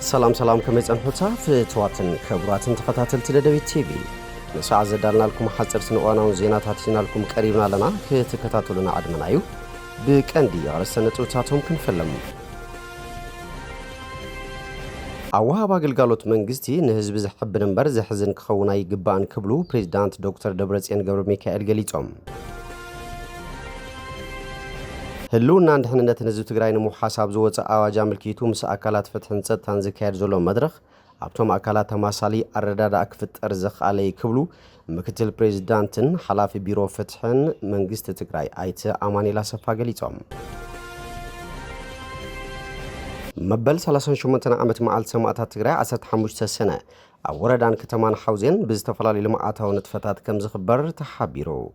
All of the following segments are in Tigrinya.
سلام كما يصنحوتا في تواتن كبراتن تخاتلت لدويت تي في نسعى زدالنا لكم حصر سنوانا وزينات هاتينا لكم قريبنا لنا كتكتاتلنا عدمنايو بكندي عرسنا توتاتهم كنفلمو عوها باقلقالوت منغستي نهزب زحب نمبر زحزن كخونا يقبان كبلو بريزيدانت دكتور دبرتسيان قبر ميكائيل قليتهم هلونا عند حنا نزل تجرين محاسب زوج أواجه ملكيتهم سأكلات فتح ستان زكاة زلوا مدرخ عبتهم أكلات ماسالي الرداد أكفت أرزخ عليه كبلو مكتل بريزيدانتن حلاف بيرو فتحن منجست تجري أيت أماني لا سفاجليتهم مبل سلاسن شمتنا عمت معال سماعات تجري عسات حموش سنة أوردان كتمان حوزين بزتفلالي لمعاتها ونتفتات كم زخبر تحبيرو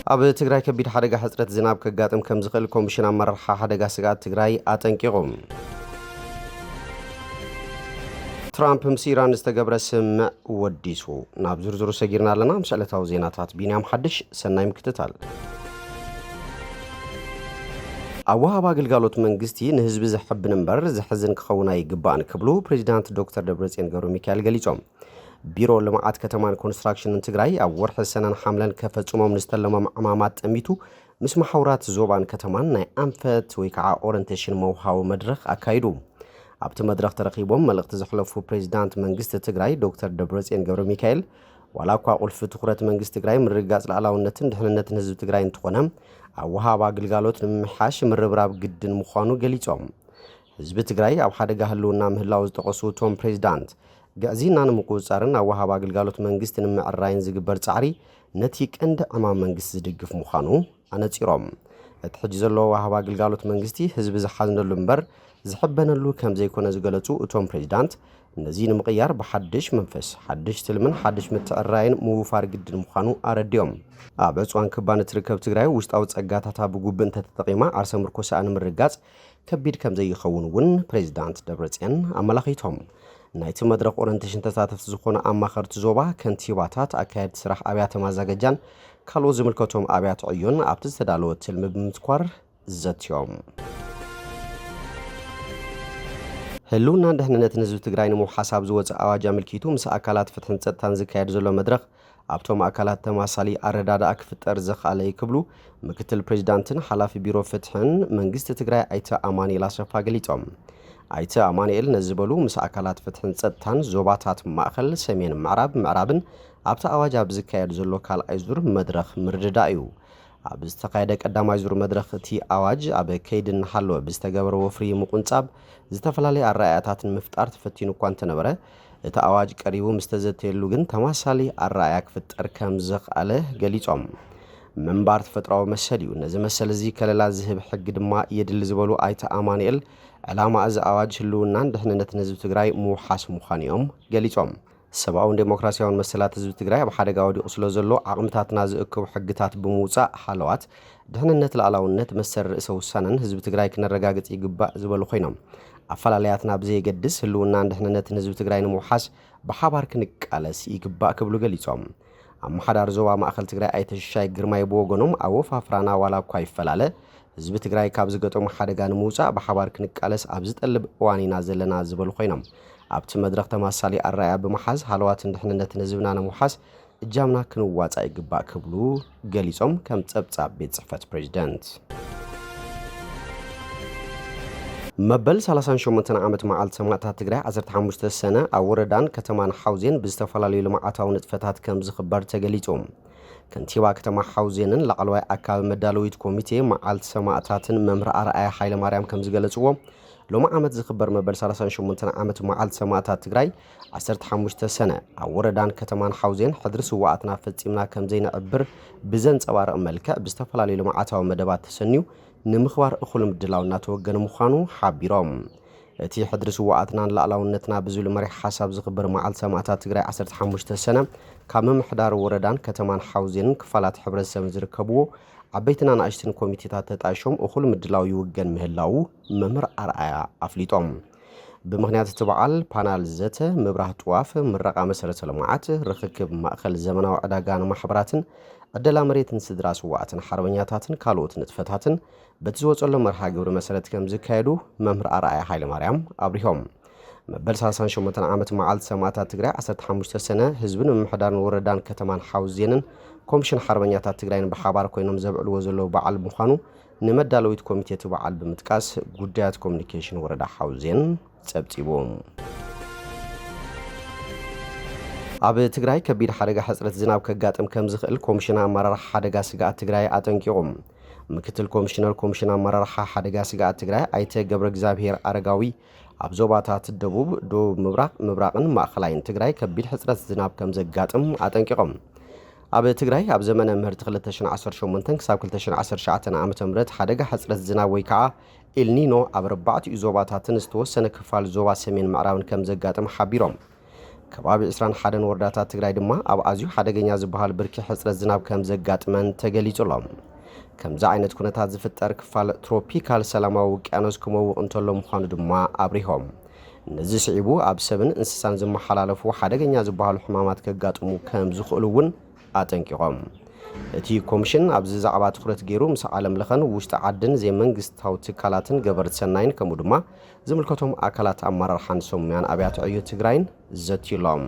أبي تجري كبير حركة حسرة زناب كجاتم كم زخل كومشنا مرحلة حركة سجات تجري أتنكيهم ترامب مسيران استجبر سم وديسو نابزر زر سجيرنا لنا مسألة توزينات بينام حدش سنايم كتتال أوها باقل قالوت منجستي نهزب زحب نمبر زحزن كخونا يقبان كبلو بريزيدانت دكتور دبرتسيان قبر ميكائيل قليتهم بيرو لمعات كتمان كونستراكشن تجري أو ورح السنة حملا كفت نستلم معمامات أميتو مس محاورات زوبان كتمان ناي أنفت ويكعا أورنتيشن موهاو مدرخ أكايدو أبت مدرخ ترقيبهم ملقت زحلفو بريزيدانت منجست تجري دكتور دبرتسيان قبر ميكائيل ولا قاقول في تخرة منجست تجري من رجاز العلاونتن دحننت نزب تجري نتقنم أوها باقل قالوت محاش من ربراب جد مخانو قليتهم حزب تجري أو حدا هلونا مهلاوز تقصو توم بريزيدانت جازينا نمقوصارن أوها باقلقالوت منجست نمعراين زقبر تعري نتيك عند أمام منجست زدقف مخانو أنا تيروم اتحجز الله وها باقلقالوت منجستي حزب زحازن اللنبر زحبنا اللو كم زي كونا زقالتو توم بريزيدانت نزين مقيار بحدش منفس حدش تلمن حدش متعراين موفار قد مخانو أرديوم أبعصوان كبانة ركب تقراي وشت أوت أقاتها بقوبن تتقيمة عرسا مركوسة أنا مرقات كبير كم زي يخونون بريزيدانت دبرتسيان أملاخيتهم نايت مدرق أورنتيشن تساتف زخونا أماخر تزوبا كنتيباتات أكاد سراح أبيات مازاقجان كالو زملكتهم أبيات عيون أبتز تدالو تلم بمتكوار زتيوم هلونا دهنا نتنزل تقراين محاسب زوج أواجه ملكيتو مس أكلات فتحن ستان زكاير زلو مدرخ أبتهم أكلات تماسالي أرداد أكفت أرزخ عليه كبلو مكتل بريزيدانتن حلاف بيرو فتحن منجست تقراي أيتا أماني لا شفاقليتهم أيتا أمانيل نزبلو مس أكلات فتحن ستان زوباتات مأخل سمين معرابن أبتا أواجه بزكاير زلو كال أيزور مدرخ مرددائيو أبستقايدك قدام أيزور مدرخ تي أواج أبا كيدن حلو بستقبر وفري مقنصاب زتفلالي الرأياتات مفتار تفتينو كوانت نبره اتا أواج قريبو مستزدت يلوغن تماسالي الرأيك فتر كم زخ عليه قليتهم منبار تفتراو مساليو نزي مسال زي كلالا زهب حق دما يدل زبلو أيتا أمانيل علامة أز أواج هلونا دحنا نتنزل تقراي موحاس مخانيهم قليتهم سبعون ديمقراسيون مسلات زب تقراي بحادقا ودي أصلو زلو عقمتات زئكو حقتات بموصا حالوات دحنا نت العلاونت مسر رئيسو السنن هزب تقراي كنا رقاقت يقبا زبلو خينام أفلالياتنا بزي قدس هلونا دحنا نت نزب تقراي نموحاس بحابار كنك علس يقبا كبلو قليتهم أم حدار زوا ما أخل تقراي أي تشاي قرماي بوغنم أو فافرانا ولا كواي فلالة زب تقراي كابزقتهم حادقا نموصا بحابار كنك علس أبزت اللي بواني نازلنا زبلو خينام أبت مدرق تماسالي الرأي بمحاز حالوات ندحنا نتنزبنا نموحاس جامنا كنوات أي قبا كبلو قليتهم كم تبتاب بيت صحفة بريزيدانت مبل سلاسان شومنتنا عمت معال سماعتها تقرأ عزرت حموشت السنة أوردان كتمان حوزين بزتفلالي لمعاتها ونتفتات كم زخبار تقليتهم كنتيوا كتما حوزينن لعلوي أكال مدالويت كوميتي معال سماعتاتن ممر أرأي حيل مريم كم زقلتوه لما عمت زخبر مبل سلاسان شومنتنا عمت معال سماعتها تقرأ عزرت حموشت السنة أوردان كتمان حوزين حدرسوا وقتنا فتيمنا كم زين أبر بزن سوار ملكة بزتفلالي لمعاتها ومدبات تسنيو نمخوار أخلم دلاونا توقن مخانو حابيرام تي حدرسوا وقتنا لعلاونتنا بزول مريح حساب زخبر معال سماعتها تقرأ عسرت حموشت السنة كامم حدار وردان كتمان حوزين كفالات حبر السمزر كبو عبيتنا ناشتن كوميتيتات تتعشم أخلم دلاو يوقن مهلاو ممر أرعايا أفليتهم بمخنيات تبعال بانال زته مبراه طواف مرقه مسرة لمعات رخكب ماخل زمناو عداغان محبراتن عدلا مريتن سدرا سواتن حربنياتاتن كالوت نطفتاتن بتزوصلو مرحا ግብር መሰረት ከም ዝካየዱ መምህር አርአያ ኃይለ ማርያም አብሪሆም መበል 38 ዓመት መዓልት ሰማዕታት ትግራይ 15 ሰነ ህዝብን ምሕዳርን ወረዳን ከተማን ሓውዜንን ኮሚሽን ሓርበኛታት ትግራይን በሓባር ኮይኖም ዘብዕልዎ ዘለው በዓል ምዃኑ ንመዳለዊት ኮሚቴ በዓል ብምጥቃስ ጉዳያት ኮሙኒኬሽን ወረዳ ሓውዜን ጸብጺቦም ኣብ ትግራይ ከቢድ ሓደጋ ሕጽረት ዝናብ ከጋጥም ከም ዝኽእል ኮሚሽን ኣመራርሓ ሓደጋ ስጋኣት ትግራይ አጠንቂቖም ምክትል ኮሚሽነር ኮሚሽን ኣመራርሓ ሓደጋ ስጋኣት ትግራይ ኣይተ ገብረ እግዚአብሔር አረጋዊ ኣብ ዞባታት ደቡብ ምብራቅን ማእኸላይን ትግራይ ከቢድ ሕጽረት ዝናብ ከም ዘጋጥም አጠንቂቖም ኣብ ትግራይ ኣብ ዘመነ ምህርቲ 2018 ክሳብ 2019 ዓ.ም ሓደጋ ሕጽረት ዝናብ ወይ ከዓ ኤልኒኖ ኣብ ኣርባዕቱ ዞባታትን ዝተወሰነ ክፋል ዞባ ሰሜን ምዕራብን ከም ዘጋጥም ሓቢሮም ከባቢ 21 ወረዳታት ትግራይ ድማ ኣብ ኣዝዩ ሓደገኛ ዝበሃል ብርኪ ሕጽረት ዝናብ ከም ዘጋጥመን ተገሊጹሎም ከምዛ ዓይነት ኩነታት ዝፍጠር ክፋል ትሮፒካል ሰላማዊ ውቅያኖስ ክመውቕ እንተሎ ምዃኑ ድማ አብሪሆም ነዚ ስዒቡ ኣብ ሰብን እንስሳን ዝመሓላለፉ ሓደገኛ ዝበሃሉ ሕማማት ከጋጥሙ ከም ዝኽእሉውን አጠንቂቖም እቲ ኮሚሽን ኣብ ዛዕባ ትኩረት ገይሩ ምስ ዓለም ለኸን ውሽጢ ዓድን ዘይመንግስታዊ ትካላትን ገበርቲ ሰናይን ከምኡ ድማ ዝምልከቶም ኣካላት ኣመራርሓን ሰሙያን ኣብያተ ዕዮ ትግራይን ዘትይሎም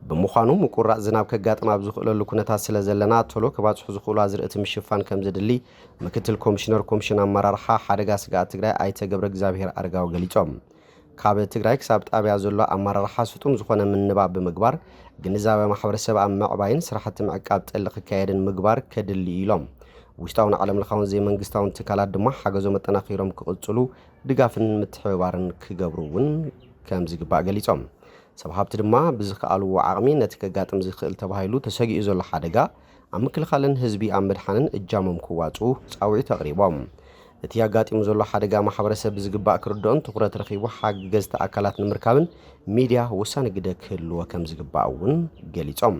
ብምዃኑ ምቁራጽ ዝናብ ከጋጥም ኣብ ዝኽእለሉ ኩነታት ስለ ዘለና ቶሎ ከባጽሑ ዝኽእሉ ኣዝርእቲ ምሽፋን ከም ዘድሊ ምክትል ኮሚሽነር ኮሚሽን ኣመራርሓ ሓደጋ ስጋኣት ትግራይ ኣይተ ገብረ እግዚአብሔር አረጋዊ ገሊጾም ካብ ትግራይ ክሳብ ጣብያ ዘሎ ኣመራርሓ ስጡም ዝኾነ ምንባብ ብምግባር ግንዛቤ ማሕበረሰብ ኣብ ምዕባይን ስራሕቲ ምዕቃብ ጥልቅ ክካየድን ምግባር ከድሊ ኢሎም ውሽጣውን ዓለም ለኻውን ዘይመንግስታውን ትካላት ድማ ሓገዞም መጠናኺሮም ክቕጽሉ ድጋፍን ምትሕብባርን ክገብሩውን ከም ዝግባእ ገሊጾም ሰብ ሃብቲ ድማ ብዝከኣልዎ ዓቕሚ ነቲ ከጋጥም ዝኽእል ተባሂሉ ተሰጊኡ ዘሎ ሓደጋ ኣብ ምክልኻልን ህዝቢ ኣብ ምድሓንን እጃሞም ክዋፁ ጻውዒት ኣቕሪቦም እቲ ያጋጢሙ ዘሎ ሓደጋ ማሕበረሰብ ብዝግባእ ክርድኦን ትኩረት ረኺቡ ሓገዝቲ ኣካላት ንምርካብን ሚድያ ወሳኒ ግደ ክህልዎ ከም ዝግባእ እውን ገሊጾም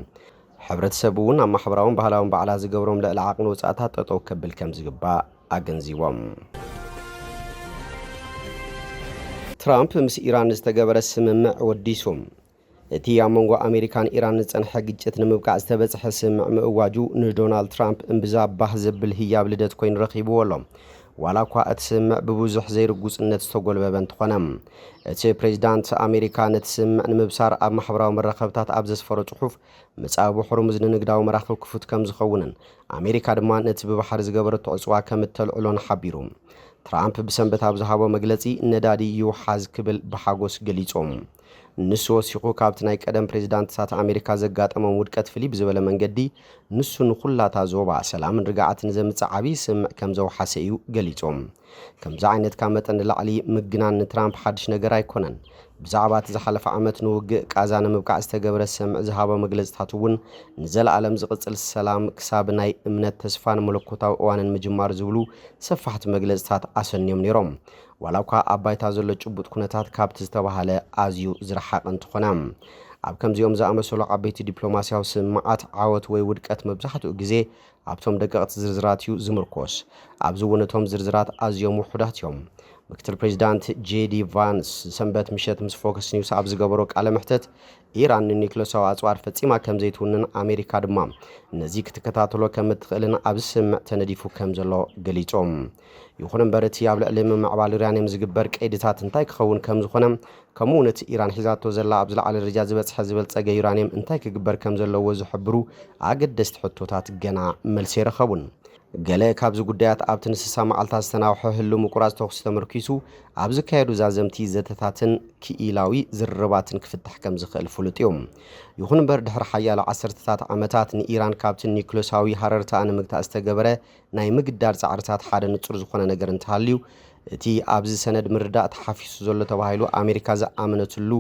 ሕብረተሰብ እውን ኣብ ማሕበራውን ባህላውን በዓላት ዝገብሮም ልዕሊ ዓቕሚ ወጻእታት ጠጠው ከብል ከም ዝግባእ ኣገንዚቦም ትራምፕ ምስ ኢራን ዝተገበረ ስምምዕ ወዲሱም እቲ ኣብ መንጎ ኣሜሪካን ኢራን ዝጸንሐ ግጭት ንምብቃዕ ዝተበጽሐ ስምምዕ ምእዋጁ ንዶናልድ ትራምፕ እምብዛ ባህ ዘብል ህያብ ልደት ኮይኑ ረኺብዎ ኣሎ ዋላ እኳ እቲ ስምምዕ ብብዙሕ ዘይርጉጽነት ዝተጎልበበ እንትኾነ እቲ ፕሬዚዳንት ኣሜሪካ ነቲ ስምምዕ ንምብሳር ኣብ ማሕበራዊ መራኸብታት ኣብ ዘስፈሮ ጽሑፍ መጻብ ሕርሙዝ ንንግዳዊ መራኸብ ክፉት ከም ዝኸውንን ኣሜሪካ ድማ ነቲ ብባሕሪ ዝገበረቶ ዕጽዋ ከም እተልዕሎን ሓቢሩ ትራምፕ ብሰንበት ኣብ ዝሃቦ መግለጺ ነዳዲ ይውሓዝ ክብል ብሓጎስ ገሊጾም ንሱ ወሲኹ ካብቲ ናይ ቀደም ፕሬዚዳንትታት ኣሜሪካ ዘጋጠሞም ውድቀት ፍልይ ብዝበለ መንገዲ ንሱ ንኹላታ ዞባ ሰላምን ርግዓትን ዘምጽእ ዓብዪ ስምምዕ ከም ዘውሓሰ እዩ ገሊጾም ከምዚ ዓይነት ካብ መጠን ንላዕሊ ምግናን ንትራምፕ ሓድሽ ነገር ኣይኮነን ብዛዕባ እቲ ዝሓለፈ ዓመት ንውግእ ቃዛ ንምብቃዕ ዝተገበረ ስምምዕ ዝሃቦ መግለጽታት እውን ንዘለኣለም ዝቕጽል ሰላም ክሳብ ናይ እምነት ተስፋን መለኮታዊ እዋንን ምጅማር ዝብሉ ሰፋሕቲ መግለጽታት ኣሰንዮም ነይሮም ዋላ እኳ ኣብ ባይታ ዘሎ ጭቡጥ ኩነታት ካብቲ ዝተባሃለ ኣዝዩ ዝረሓቕ እንትኾነ ኣብ ከምዚኦም ዝኣመሰሉ ዓበይቲ ዲፕሎማስያዊ ስምምዓት ዓወት ወይ ውድቀት መብዛሕትኡ ግዜ ኣብቶም ደቀቕቲ ዝርዝራት እዩ ዝምርኮስ ኣብዚ እውን እቶም ዝርዝራት ኣዝዮም ውሑዳት እዮም ምክትል ፕሬዚዳንት ጄዲ ቫንስ ሰንበት ምሸት ምስ ፎክስ ኒውስ ኣብ ዝገበሮ ቃለ መሕተት ኢራን ንኒክለሳዊ ኣጽዋር ፈጺማ ከም ዘይትውንን ኣሜሪካ ድማ ነዚ ክትከታተሎ ከም እትኽእልን ኣብ ስምምዕ ተነዲፉ ከም ዘሎ ገሊጾም ይኹን እምበር እቲ ኣብ ልዕሊ ምዕባል ዩራንየም ዝግበር ቀይድታት እንታይ ክኸውን ከም ዝኾነ ከምኡ እውን እቲ ኢራን ሒዛቶ ዘላ ኣብ ዝለዓለ ደረጃ ዝበጽሐ ዝበልጸገ ዩራንየም እንታይ ክግበር ከም ዘለዎ ዝሕብሩ ኣገደስቲ ሕቶታት ገና መልሲ ይረኸቡን ገለ ካብዚ ጉዳያት ኣብቲ ንስሳ መዓልታት ዝተናውሐ ህልው ምቁራጽ ተኹሲ ተመርኪሱ ኣብ ዝካየዱ ዛዘምቲ ዘተታትን ክኢላዊ ዝርባትን ክፍታሕ ከም ዝኽእል ፍሉጥ እዮም ይኹን እምበር ድሕሪ ሓያሎ ዓሰርተታት ዓመታት ንኢራን ካብቲ ኒክለሳዊ ሃረርታ ንምግታእ ዝተገበረ ናይ ምግዳድ ጻዕርታት ሓደ ንጹር ዝኾነ ነገር እንተሃልዩ እቲ ኣብዚ ሰነድ ምርዳእ ተሓፊሱ ዘሎ ተባሂሉ ኣሜሪካ ዝኣመነትሉ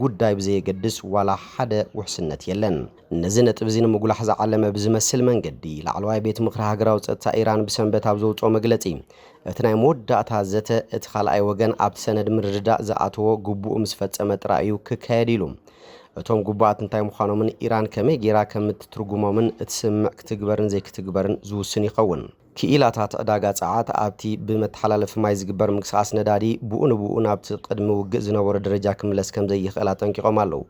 ጉዳይ ብዘየገድስ ዋላ ሓደ ውሕስነት የለን ነዚ ነጥብ እዚ ንምጉላሕ ዝዓለመ ብዝመስል መንገዲ ላዕለዋይ ቤት ምክሪ ሃገራዊ ጸጥታ ኢራን ብሰንበት ኣብ ዘውፅኦ መግለጺ እቲ ናይ መወዳእታ ዘተ እቲ ካልኣይ ወገን ኣብቲ ሰነድ ምርዳእ ዝኣተዎ ግቡእ ምስ ፈጸመ ጥራይ እዩ ክካየድ ኢሉ እቶም ጉባኣት እንታይ ምዃኖምን ኢራን ከመይ ጌራ ከም እትትርጉሞምን እቲ ስምምዕ ክትግበርን ዘይክትግበርን ዝውስን ይኸውን ክኢላታት ዕዳጋ ጸዓት ኣብቲ ብመተሓላለፊ ማይ ዝግበር ምንቅስቓስ ነዳዲ ብኡንብኡ ናብቲ ቅድሚ ውግእ ዝነበሮ ደረጃ ክምለስ ከም ዘይኽእል ኣጠንቂቖም ኣለዉ።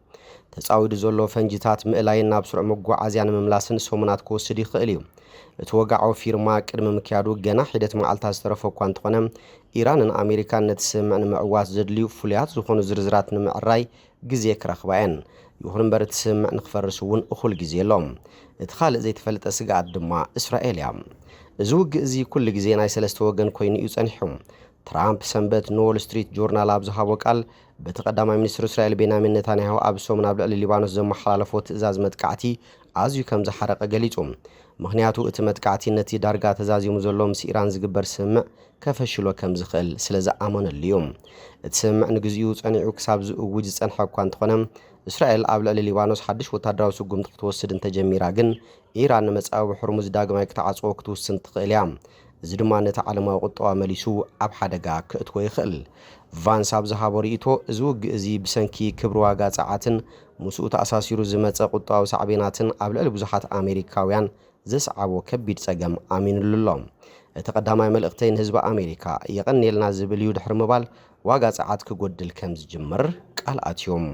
ተጻዊዱ ዘሎ ፈንጂታት ምእላይን ናብ ስሩዕ መጓዓዝያ ንምምላስን ሰሙናት ክወስድ ይኽእል እዩ። እቲ ወጋዓዊ ፊርማ ቅድሚ ምክያዱ ገና ሒደት መዓልታት ዝተረፈ እኳ እንተኾነ ኢራንን ኣሜሪካን ነቲ ስምምዕ ንምዕዋት ዘድልዩ ፍሉያት ዝኾኑ ዝርዝራት ንምዕራይ ግዜ ክረኽባ እየን። ይኹን እምበር እቲ ስምምዕ ንኽፈርስ እውን እኹል ግዜ ኣሎም። እቲ ካልእ ዘይተፈለጠ ስግኣት ድማ እስራኤል እያ። እዚ ውግእ እዚ ኩሉ ግዜ ናይ ሰለስተ ወገን ኮይኑ እዩ ጸኒሑ። ትራምፕ ሰንበት ንዎል ስትሪት ጆርናል ኣብ ዝሃቦ ቃል በቲ ቀዳማይ ሚኒስትር እስራኤል ቤንያሚን ኔታንያሁ ኣብ ሰሙን ኣብ ልዕሊ ሊባኖስ ዘመሓላለፎ ትእዛዝ መጥቃዕቲ ኣዝዩ ከም ዝሓረቐ ገሊጹ። ምክንያቱ እቲ መጥቃዕቲ ነቲ ዳርጋ ተዛዚሙ ዘሎ ምስ ኢራን ዝግበር ስምምዕ ከፈሽሎ ከም ዝኽእል ስለ ዝኣመነሉ እዩ። እቲ ስምምዕ ንግዚኡ ጸኒዑ ክሳብ ዝእውጅ ዝጸንሐ እኳ እንተኾነ እስራኤል ኣብ ልዕሊ ሊባኖስ ሓድሽ ወታደራዊ ስጉምቲ ክትወስድ እንተጀሚራ ግን ኢራን ንመጻዊ ሕርሙዝ ዳግማይ ክትዓጽዎ ክትውስን ትኽእል እያ። እዚ ድማ ነቲ ዓለማዊ ቁጠባ መሊሱ ኣብ ሓደጋ ክእትዎ ይኽእል። ቫንስ ኣብ ዝሃቦ ርእይቶ እዚ ውግእ እዚ ብሰንኪ ክብሪ ዋጋ ጸዓትን ምስኡ ተኣሳሲሩ ዝመጸ ቁጠባዊ ሳዕቤናትን ኣብ ልዕሊ ብዙሓት ኣሜሪካውያን ዘስዓቦ ከቢድ ጸገም ኣሚኑሉ ኣሎ። እቲ ቀዳማይ መልእኽተይ ንህዝቢ ኣሜሪካ የቐኒልና ዝብል እዩ ድሕሪ ምባል ዋጋ ጸዓት ክጎድል ከም ዝጅምር ቃል ኣትዮም።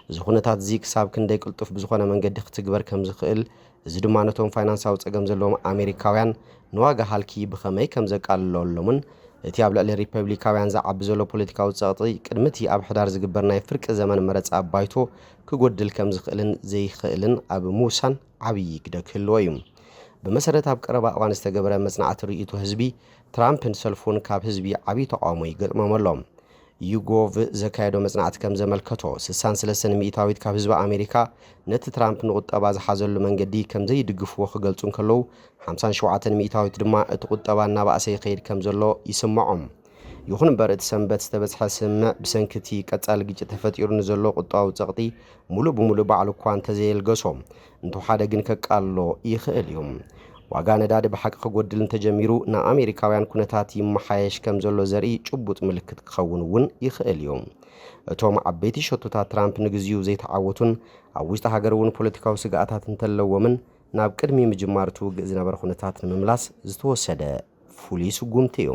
እዚ ኩነታት እዚ ክሳብ ክንደይ ቅልጡፍ ብዝኾነ መንገዲ ክትግበር ከም ዝኽእል እዚ ድማ ነቶም ፋይናንሳዊ ጸገም ዘለዎም ኣሜሪካውያን ንዋጋ ሃልኪ ብኸመይ ከም ዘቃልለሎምን እቲ ኣብ ልዕሊ ሪፐብሊካውያን ዝዓቢ ዘሎ ፖለቲካዊ ጸቕጢ ቅድሚቲ ኣብ ሕዳር ዝግበር ናይ ፍርቂ ዘመን መረጻ ባይቶ ክጎድል ከም ዝኽእልን ዘይኽእልን ኣብ ምውሳን ዓብዪ ግደ ክህልዎ እዩ። ብመሰረት ኣብ ቀረባ እዋን ዝተገበረ መጽናዕቲ ርእይቶ ህዝቢ ትራምፕን ሰልፉን ካብ ህዝቢ ዓብዪ ተቃውሞ ይገጥሞም ኣሎ። ዩጎቭ ዘካየዶ መጽናዕቲ ከም ዘመልከቶ 63 ሚእታዊት ካብ ህዝቢ ኣሜሪካ ነቲ ትራምፕ ንቁጠባ ዝሓዘሉ መንገዲ ከም ዘይድግፍዎ ክገልጹ እንከለዉ 57 ሚእታዊት ድማ እቲ ቁጠባ እናባእሰ ይኸይድ ከም ዘሎ ይስምዖም። ይኹን እምበር እቲ ሰንበት ዝተበጽሐ ስምምዕ ብሰንኪቲ ቀጻሊ ግጭት ተፈጢሩ ንዘሎ ቁጠባዊ ጸቕጢ ሙሉእ ብሙሉእ ባዕሉ እኳ እንተዘየልገሶም እንተወሓደ ግን ከቃልሎ ይኽእል እዩ። ዋጋ ነዳዲ ብሓቂ ክጎድል እንተጀሚሩ ንኣሜሪካውያን ኩነታት ይመሓየሽ ከም ዘሎ ዘርኢ ጭቡጥ ምልክት ክኸውን እውን ይኽእል እዩ። እቶም ዓበይቲ ሸቶታት ትራምፕ ንግዚኡ ዘይተዓወቱን ኣብ ውሽጢ ሃገር እውን ፖለቲካዊ ስግኣታት እንተለዎምን ናብ ቅድሚ ምጅማር እቲ ውግእ ዝነበረ ኩነታት ንምምላስ ዝተወሰደ ፍሉይ ስጉምቲ እዩ።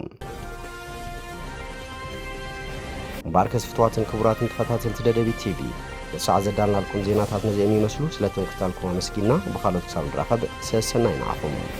እምበር ከስፍትዋትን ክቡራትን ተኸታተልቲ ደደቢት ቲቪ ንሰዓት ዘዳልናልኩም ዜናታት ነዚኦም ይመስሉ። ስለ ትምክትታልኩም ኣመስጊና ብኻልኦት ክሳብ ንራኸብ ሰናይ ንዓኹም።